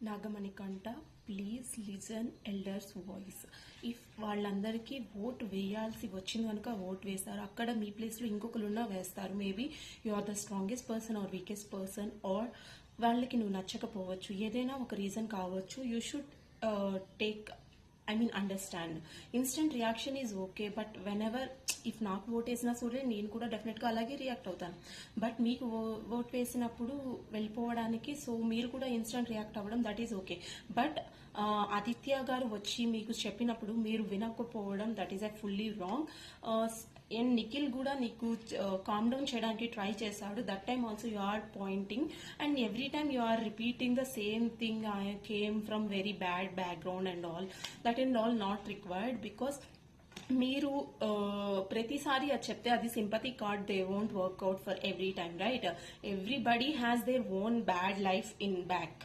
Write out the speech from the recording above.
Nagamanikanta please listen elders voice. If వాళ్ళందరికీ vote వేయాల్సి వచ్చింది కనుక ఓట్ వేస్తారు. అక్కడ మీ ప్లేస్లో ఇంకొకరున్నా వేస్తారు. Maybe you are the strongest person or weakest person, or వాళ్ళకి నువ్వు నచ్చకపోవచ్చు, ఏదైనా ఒక రీజన్ కావచ్చు. You should take understand. Instant reaction is okay, but when ever if నాకు ఓట్ వేసినా సరే నేను కూడా డెఫినెట్గా అలాగే రియాక్ట్ అవుతాను. బట్ మీకు ఓట్ వేసినప్పుడు వెళ్ళిపోవడానికి సో మీరు కూడా ఇన్స్టెంట్ రియాక్ట్ అవ్వడం that is okay. But Aditya garu వచ్చి మీకు చెప్పినప్పుడు మీరు వినకపోవడం that is fully wrong. And Nikhil కూడా నీకు కామ్ డౌన్ చేయడానికి ట్రై చేశాడు. That time also you are pointing and every time you are repeating the same thing. I came from very bad background and all. That and all not required. Because మీరు ప్రతిసారి అది చెప్తే అది sympathy card. They won't work out for every time, right? Everybody has their own bad life in back.